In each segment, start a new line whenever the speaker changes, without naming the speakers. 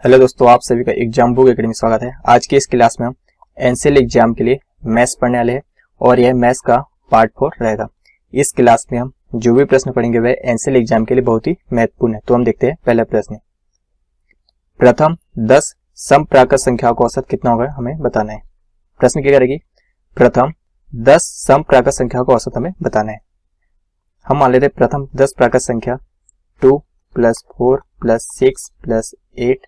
Hello दोस्तों, आप सभी का एग्जाम बुक एकेडमी स्वागत है। आज के इस क्लास में हम एनसीएल एग्जाम के लिए मैथ्स पढ़ने वाले हैं और यह मैथ्स का पार्ट 4 रहेगा। इस क्लास में हम जो भी प्रश्न पढ़ेंगे वह एनसीएल एग्जाम के लिए बहुत ही महत्वपूर्ण है। तो हम देखते हैं पहला प्रश्न। प्रथम 10 समप्राकृत संख्याओं का औसत कितना होगा हमें बताना है। प्रश्न क्या करेगी, प्रथम 10 समप्राकृत संख्याओं का औसत हमें बताना है। हम मान लेते हैं प्रथम 10 प्राकृत संख्या 2 + 4 + 6 + 8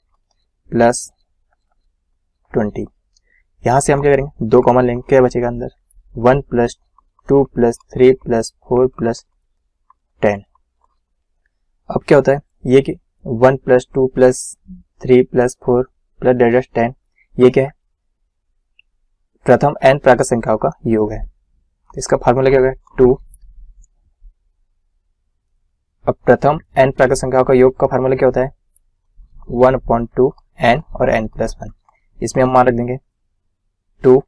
+ 20। यहां से हम क्या करेंगे, 2 कॉमन लेंगे, क्या बचेगा अंदर 1 + 2 + 3 + 4 + 10। अब क्या होता है ये कि 1 + 2 + 3 + 4 + 10 ये क्या है, प्रथम n प्राकृत संख्याओं का योग है। इसका फार्मूला क्या होगा 2। अब प्रथम n प्राकृत संख्याओं का योग का फार्मूला क्या होता है 1/2 n और n + 1। इसमें हम मान रख देंगे 2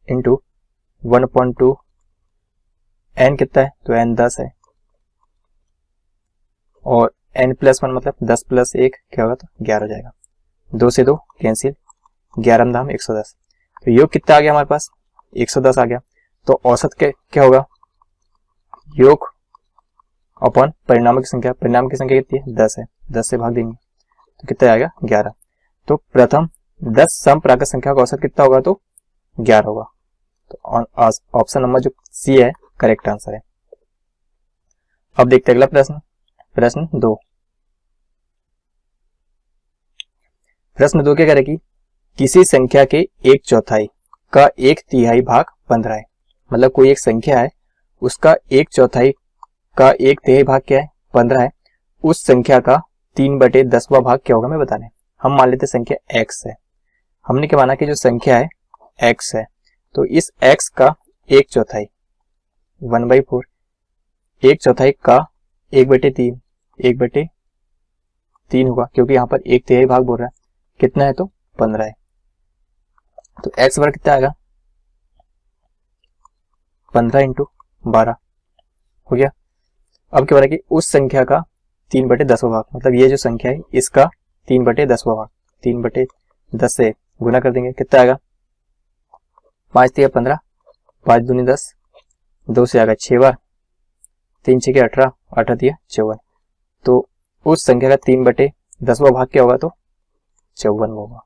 × 1/2 n कितना है तो n 10 है और n + 1 मतलब 10 + 1 क्या होगा तो 11 हो जाएगा। 2 से 2 कैंसिल, 11 दाम 110। तो योग कितना आ गया हमारे पास 110 आ गया। तो औसत के क्या होगा योग अपॉन परिणामों की संख्या। परिणाम की संख्या कितनी है 10 है, 10 से भाग देंगे तो कितना आएगा 11। तो प्रथम 10 समप्राकृत संख्या का औसत कितना होगा तो 11 होगा। तो ऑप्शन नंबर जो सी है करेक्ट आंसर है। अब देखते हैं अगला प्रश्न। प्रश्न 2 क्या करेगी, किसी संख्या के 1/4 का 1/3 भाग 15 है। मतलब कोई एक संख्या है उसका 1/4 का 1/3 भाग क्या है 15 है। उस संख्या का 3/10वां भाग क्या होगा हमें बताना है। हम मान लेते संख्या x है। हमने क्या माना कि जो संख्या है x है तो इस x का 1/4 1/4 1/4 का 1/3 1/3 होगा, क्योंकि यहाँ पर 1/3 भाग बोल रहा है। कितना है तो 15 है। तो x बराबर कितना आएगा 15 × 12 हो गया। अब क्या हो रहा है कि उस संख्या का 3/10वां भाग, मतलब ये जो संख्या है इसका 3/10वां भाग 3/10 से गुना कर देंगे, कितना आएगा 5 × 15 5 दूनी 10, 2 से आएगा 6 बार, 3 6 18 18 × 54। तो उस संख्या का 3/10वां भाग क्या होगा तो 54 होगा।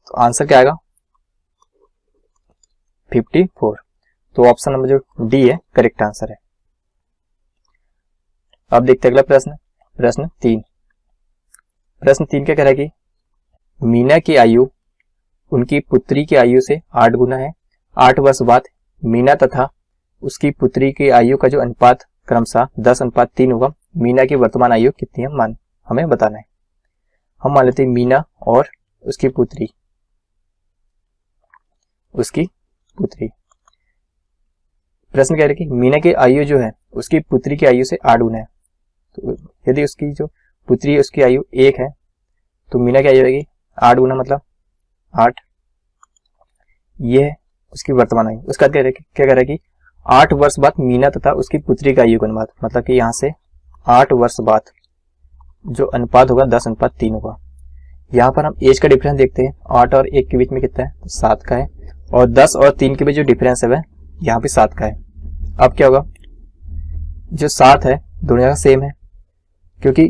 तो आंसर क्या आएगा 54। तो ऑप्शन नंबर जो डी है करेक्ट आंसर है। अब देखते हैं अगला प्रश्न। प्रश्न 3 क्या कह रहा है कि मीना की आयु उनकी पुत्री की आयु से 8 गुना है। 8 वर्ष बाद मीना तथा उसकी पुत्री की आयु का जो अनुपात क्रमशः 10:3 होगा। मीना की वर्तमान आयु कितनी है हमें बताना है। हम मान लेते हैं मीना और उसकी पुत्री प्रश्न कह रहे कि मीना की आयु जो है उसकी पुत्री की आयु से 8 गुना है। तो यदि उसकी जो पुत्री है उसकी आयु 1 है तो मीना की आयु रहेगी 8 गुना मतलब 8। ये है उसकी वर्तमान आयु। उसका क्या कह रहा है कि 8 वर्ष बाद मीना तथा उसकी पुत्री का आयु का अनुपात, मतलब कि यहाँ से 8 वर्ष बाद जो अनुपात होगा 10:3 होगा। यहाँ पर हम एज का डिफरेंस देखते हैं। 8 और 1 के बीच में कितना है 7 का है और 10 और 3 के बीच जो डिफरेंस है वह यहाँ पे 7 का है। अब क्या होगा जो 7 है दोनों जगह सेम है, क्योंकि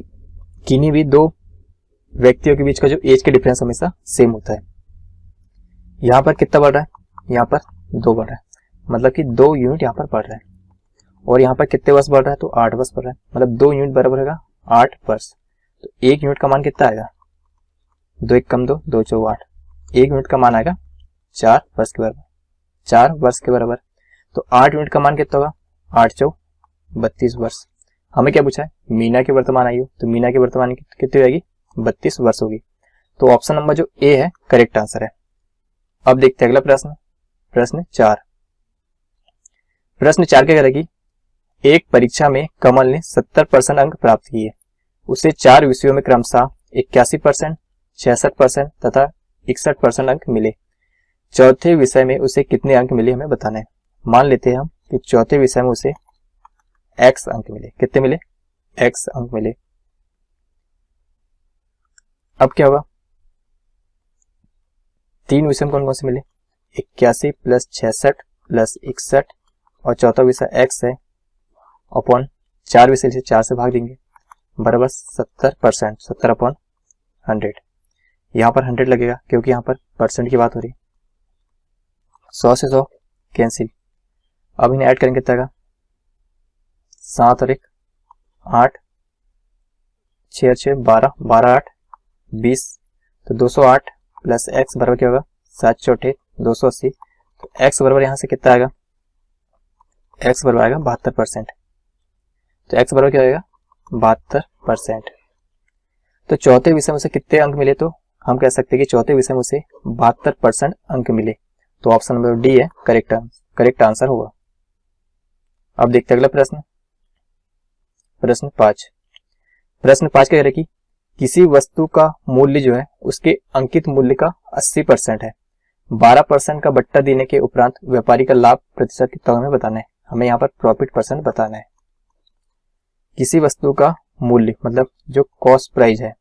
किन्हीं भी दो व्यक्तियों के बीच का जो एज का डिफरेंस हमेशा सेम होता है। यहाँ पर कितना बढ़ रहा है यहाँ पर 2 बढ़ रहा है, मतलब कि 2 यूनिट यहाँ पर बढ़ रहा है। और यहाँ पर कितने वर्ष बढ़ रहा है तो 8 वर्ष बढ़ रहा है, मतलब 2 यूनिट बराबर होगा 8 वर्ष। तो 1 यूनिट का मान कितना आएगा 2 1 कम 2 2 4 8। 1 यूनिट का मान आएगा 4 वर्ष के बराबर, 4 वर्ष के बराबर। तो 8 यूनिट का मान कितना होगा 8 4 32 वर्ष। हमें क्या पूछा है मीना की वर्तमान आयु, तो मीना की वर्तमान कितनी रहेगी 32 वर्ष होगी। तो ऑप्शन नंबर जो ए है करेक्ट आंसर है। अब देखते हैं अगला प्रश्न। प्रश्न 4 क्या करेगी, एक परीक्षा में कमल ने 70% अंक प्राप्त किए। उसे 4 विषयों में क्रमशः 81%, 66% तथा 61% अंक मिले। चौथे विषय में उसे कितने अंक मिले हमें बताना है। मान लेते हैं हम कि चौथे विषय में उसे x अंक मिले। कितने मिले x अंक मिले। अब क्या होगा, 3 विषम कौन कौन से मिले, 81 प्लस 66 प्लस 61 और चौथा विषय x है अपॉन 4 विषय से 4 से भाग देंगे बराबर 70%, 70/100। यहाँ पर 100 लगेगा क्योंकि यहाँ पर परसेंट की बात हो रही है। 100 से 100 कैंसिल। अब इन्हें ऐड करेंगे कितना आएगा, 7 और 1 8, 6 6 12, 12 8 20, तो 208 प्लस x बराबर क्या होगा, 7 चौथे 280। तो x बराबर यहाँ से कितना आएगा, x बराबर आएगा 72%। तो x बराबर क्या आएगा, 72%। तो चौथे विषय में से कितने अंक मिले, तो हम कह सकते हैं कि चौथे विषय में से 72% अंक मिले। तो ऑप्शन नंबर डी है करेक्ट आंसर होगा। अब देखते हैं अगला प्रश्न, प्रश्न 5। प्रश्न 5 क्या कह रहा है कि किसी वस्तु का मूल्य जो है उसके अंकित मूल्य का 80% है, 12% का बट्टा देने के उपरांत व्यापारी का लाभ प्रतिशत कितना हमें बताना है। हमें यहाँ पर प्रॉफिट परसेंट बताना है। किसी वस्तु का मूल्य मतलब जो कॉस्ट प्राइस है,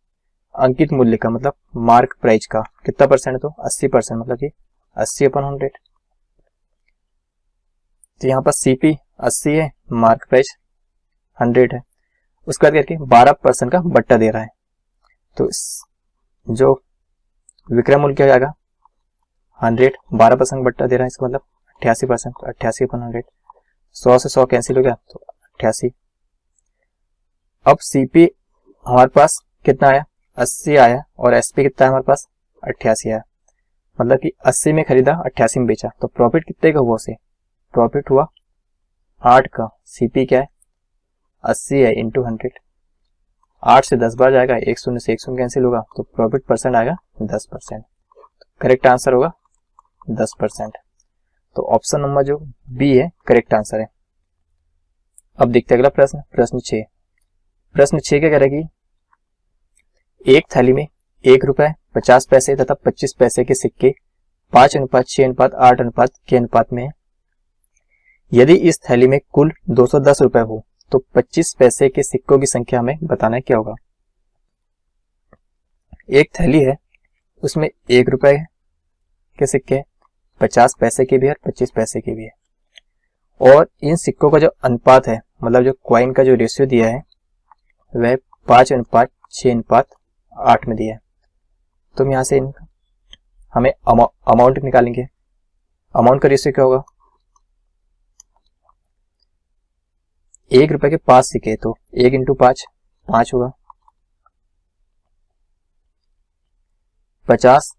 अंकित मूल्य का मतलब मार्क प्राइस का कितना परसेंट है, तो 80%, मतलब कि 80/100। तो यहाँ पर सीपी 80 है, मार्क प्राइस 100 है। उसके बाद करके 12% का बट्टा दे रहा है, तो जो विक्रय मूल्य क्या आएगा 100, 12% बट्टा दे रहा है, इसका मतलब 88%, 88/100। 100 से 100 कैंसिल हो गया तो 88। अब सीपी हमारे पास कितना आया, 80 आया, और एसपी कितना है हमारे पास 88 आया, मतलब कि 80 में खरीदा 88 में बेचा। तो प्रॉफिट कितने का हुआ, उसे प्रॉफिट हुआ 8 का। सीपी क्या है 80 है इंटू 100, 8 से 10 बार जाएगा, 1 शून्य से 1 शून्य कैंसिल होगा, तो प्रॉफिट परसेंट आएगा 10%। करेक्ट आंसर होगा 10%। तो ऑप्शन नंबर जो बी है करेक्ट आंसर है। अब देखते हैं अगला प्रश्न, प्रश्न 6। प्रश्न 6 क्या कह रहा है कि एक थैली में 1 रुपए 50 पैसे तथा 25 पैसे के सिक्के 5:6:8 के अनुपात में है। यदि इस थैली में कुल 210 रुपए हो तो 25 पैसे के सिक्कों की संख्या हमें बताना है, क्या होगा। एक थैली है, उसमें 1 रुपए के सिक्के 50 पैसे के भी है और 25 पैसे के भी है, और इन सिक्कों का जो अनुपात है मतलब जो कॉइन का जो रेशियो दिया है वह 5:6:8 में दिया है। तो हम यहाँ से हमें अमाउंट निकालेंगे। अमाउंट का रेशियो क्या होगा, 1 रुपए के 5 सिक्के तो 1 इंटू 5 5 होगा, 50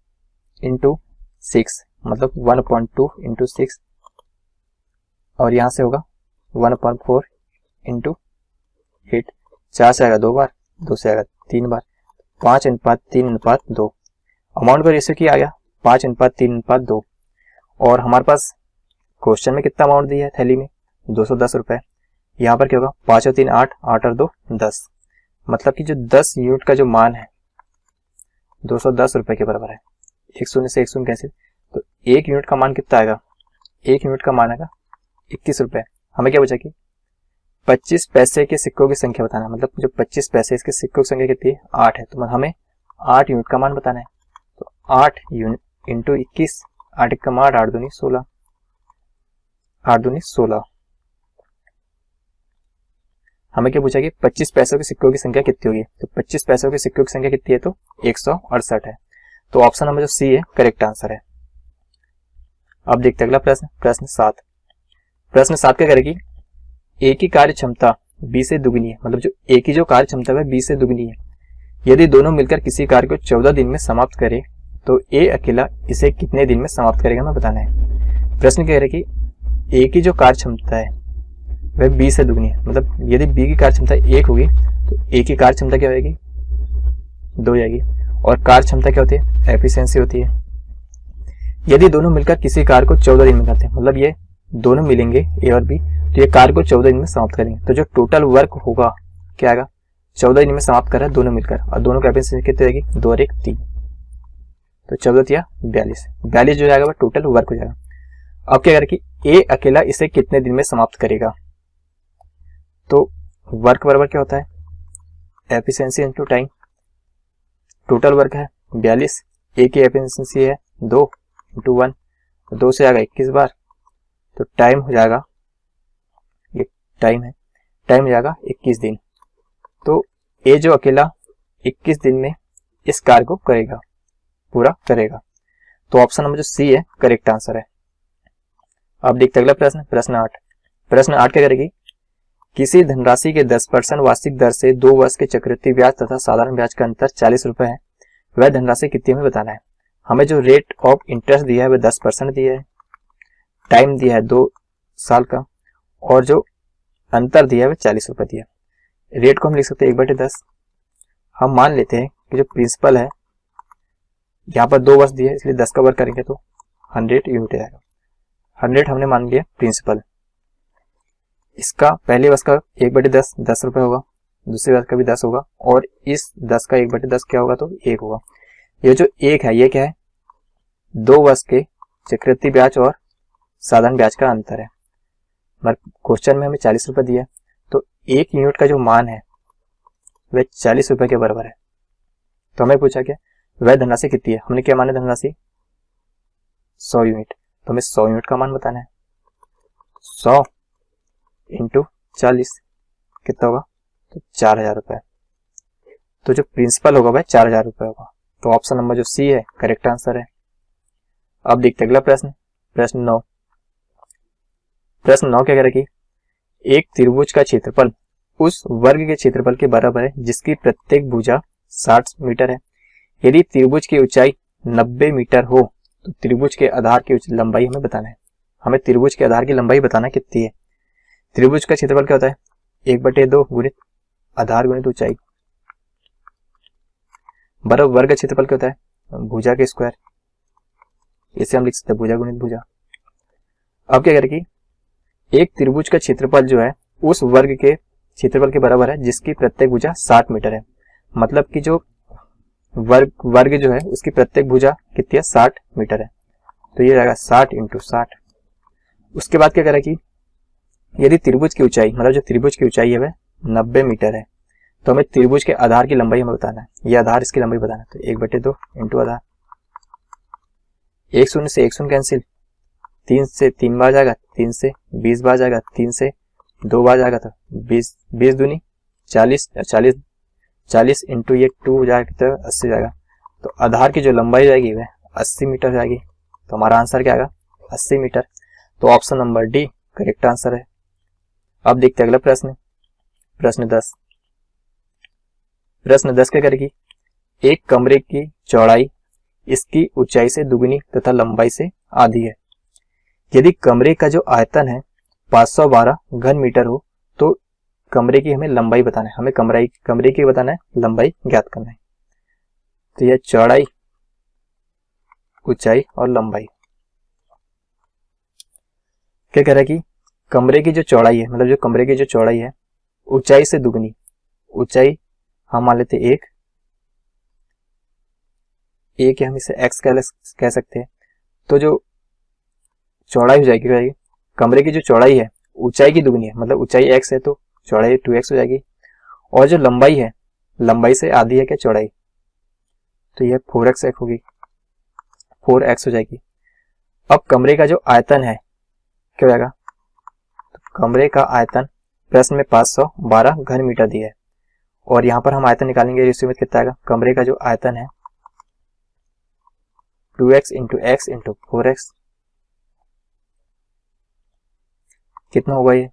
इंटू 6 मतलब 1/2 इंटू 6, और यहां से होगा 1/4 इंटू 8। 4 से आएगा 2 बार, 2 से आएगा 3 बार, 5:3:2। अमाउंट का रेशियो क्या आ गया 5:3:2। और हमारे पास क्वेश्चन में कितना अमाउंट दिया है थैली में 210 रुपए। यहाँ पर क्या होगा 5 और 3 8, 8 और 2 10, मतलब कि जो 10 यूनिट का जो मान है 210 रुपए के बराबर है। 1 शून्य से 1 शून्य कैंसिल, तो 1 यूनिट का मान कितना आएगा, 1 यूनिट का मान आएगा 21 रुपए। हमें क्या बचा कि 25 पैसे के सिक्कों की संख्या बताना है, मतलब जो 25 पैसे इसके सिक्कों की संख्या कितनी है 8 है, तो हमें 8 यूनिट का मान बताना है। तो 8 यूनिट इंटू 21, 8 का मान 8 दूनी 16, 8 दूनी 16। हमें क्या पूछा कि 25 पैसों के सिक्कों की संख्या कितनी होगी, तो 25 पैसों के सिक्कों की संख्या कितनी है, तो 168 है। तो ऑप्शन नंबर जो सी है करेक्ट आंसर है। अब देखते हैं अगला प्रश्न, प्रश्न 7। प्रश्न 7 क्या करेगी, ए की कार्य क्षमता बी से दुगनी है, मतलब जो ए की जो कार्य क्षमता है बी से दुगनी है। यदि दोनों मिलकर किसी कार्य को 14 दिन में समाप्त करे तो ए अकेला इसे कितने दिन में समाप्त करेगा हमें बताना है। प्रश्न कह रहे कि ए की जो कार्य क्षमता है वह बी से दुगनी है, मतलब यदि बी की कार्य क्षमता 1 होगी तो ए की कार्य क्षमता क्या होगी 2 जाएगी। और कार्य क्षमता क्या होती है, एफिशिएंसी होती है। यदि दोनों मिलकर किसी कार्य को 14 दिन में करते हैं, मतलब ये दोनों मिलेंगे ए और बी, तो ये कार्य को 14 दिन में समाप्त करेंगे, तो जो टोटल वर्क होगा क्या आएगा 14 दिन में समाप्त कर रहे हैं दोनों मिलकर, और दोनों की एफिशिएंसी कितनी रहेगी 2 और 1 3, तो 14 या 42 जो जाएगा वह टोटल वर्क हो जाएगा। अब क्या करें कि ए अकेला इसे कितने दिन में समाप्त करेगा, तो वर्क बराबर क्या होता है efficiency into time. Total work है 42, ए की एफिशिएंसी है 2 × 1, 2 से आएगा 21 बार, तो टाइम हो जाएगा, ये टाइम है, टाइम हो जाएगा 21 दिन। तो ए जो अकेला 21 दिन में इस कार्य को करेगा, पूरा करेगा। तो ऑप्शन नंबर जो सी है करेक्ट आंसर है। अब देखते अगला प्रश्न, प्रश्न 8। प्रश्न 8 क्या करेगी, किसी धनराशि के 10% वार्षिक दर से 2 वर्ष के चक्रवृद्धि ब्याज तथा साधारण ब्याज का अंतर 40 रुपए है, वह धनराशि कितनी हमें बताना है। हमें जो रेट ऑफ इंटरेस्ट दिया है वह 10% दिया है, टाइम दिया है 2 साल का, और जो अंतर दिया है वह 40 रुपए दिया है। रेट को हम लिख सकते हैं 1/10। हम मान लेते हैं कि जो प्रिंसिपल है यहाँ पर 2 वर्ष दिए, इसलिए 10 का वर्ग करेंगे तो 100 यूनिट आएगा। 100 हमने मान लिया प्रिंसिपल। इसका पहले वर्ष का 1/10 10 रुपए होगा, दूसरे वर्ष का भी 10 होगा, और इस 10 का 1/10 क्या होगा तो 1 होगा। ये जो 1 है ये क्या है, 2 वर्ष के चक्रवृद्धि ब्याज और साधारण ब्याज का अंतर है। क्वेश्चन में हमें 40 रुपए दिया है, तो 1 यूनिट का जो मान है वह 40 रुपए के बराबर है। तो हमें पूछा क्या, वह धनराशि कितनी है। हमने क्या माना धनराशि 100 यूनिट, तो हमें 100 यूनिट का मान बताना है। 100 × 40 कितना होगा तो 4000 रुपए। तो जो प्रिंसिपल होगा वह 4000 रुपए होगा। तो ऑप्शन नंबर जो सी है करेक्ट आंसर है। अब देखते अगला प्रश्न, प्रश्न 9। प्रश्न 9 क्या करेगी, एक त्रिभुज का क्षेत्रफल उस वर्ग के क्षेत्रफल के बराबर है जिसकी प्रत्येक भुजा 60 मीटर है। यदि त्रिभुज की ऊंचाई 90 मीटर हो तो त्रिभुज के आधार की लंबाई हमें बताना है। हमें त्रिभुज के आधार की लंबाई बताना कितनी है। त्रिभुज का क्षेत्रफल क्या होता है 1/2 गुणित आधार गुणित ऊंचाई, बराबर वर्ग का क्षेत्रफल क्या होता है भुजा के स्क्वायर, इसे हम लिख सकते हैं भुजा गुणित भुजा। अब क्या करेगी, एक त्रिभुज का क्षेत्रफल जो है उस वर्ग के क्षेत्रफल के बराबर है जिसकी प्रत्येक भुजा 60 मीटर है। मतलब कि जो वर्ग जो है उसकी प्रत्येक भुजा कितनी है 60 मीटर है। तो ये जाएगा 60 × 60। उसके बाद क्या करेगी, यदि त्रिभुज की ऊंचाई मतलब जो त्रिभुज की ऊंचाई है वह 90 मीटर है, तो हमें त्रिभुज के आधार की लंबाई हमें बताना है। ये आधार इसकी लंबाई बताना है, तो 1/2 × आधार। 1 शून्य से 1 शून्य कैंसिल, 3 से 3 बार जाएगा, 3 से 20 बार जाएगा, 3 से 2 बार जाएगा, तो 20 दूनी 40, 40 इंटू ये 2 हो जाएगा तो 80 जाएगा। तो आधार की जो लंबाई जाएगी वह 80 मीटर जाएगी। तो हमारा आंसर क्या आएगा 80 मीटर। तो option number D correct answer है। अब देखते हैं अगला प्रश्न, प्रश्न 10। प्रश्न 10 क्या करेगी, एक कमरे की चौड़ाई इसकी ऊंचाई से दुगनी तथा लंबाई से आधी है। यदि कमरे का जो आयतन है 512 घन मीटर हो तो कमरे की हमें लंबाई बताना है। हमें कमरे की बताना है, लंबाई ज्ञात करना है। तो यह चौड़ाई, ऊंचाई और लंबाई क्या कह रहा है कि कमरे की जो चौड़ाई है, मतलब जो कमरे की जो चौड़ाई है ऊंचाई से दुगनी, ऊंचाई हम मान लेते 1 या हम इसे x कह सकते हैं। तो जो चौड़ाई हो जाएगी, कमरे की जो चौड़ाई है ऊंचाई की दुगनी है, मतलब ऊंचाई x है तो चौड़ाई 2x हो जाएगी, और जो लंबाई है लंबाई से आधी है क्या चौड़ाई, तो यह 4x होगी, 4x हो जाएगी। अब कमरे का जो आयतन है क्या हो जाएगा, तो कमरे का आयतन प्रश्न में 512 घन मीटर दिया है, और यहां पर हम आयतन निकालेंगे, रेशियो में कितना आएगा, कमरे का जो आयतन है 2x × x × 4x कितना होगा, ये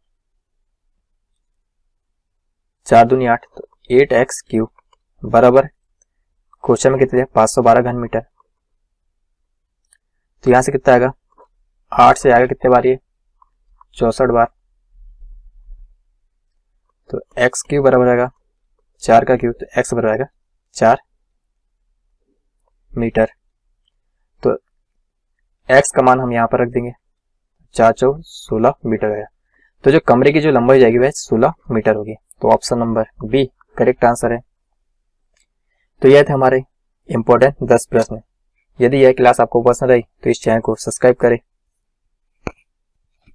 4 दूनी 8, तो 8x³ बराबर क्वेश्चन में कितने 512 घन मीटर। तो यहां से कितना आएगा, 8 से आएगा कितने बार, ये 64 बार। तो x³ बराबर आएगा 4 का क्यूब, तो x बराबर आएगा 4 मीटर। तो x का मान हम यहाँ पर रख देंगे, 4 × 16 मीटर आएगा। तो जो कमरे की जो लंबाई जाएगी वह 16 मीटर होगी। तो option number B correct answer है। तो यह थे हमारे इंपॉर्टेंट 10 प्रश्न। यदि यह क्लास आपको पसंद आई तो इस चैनल को सब्सक्राइब करें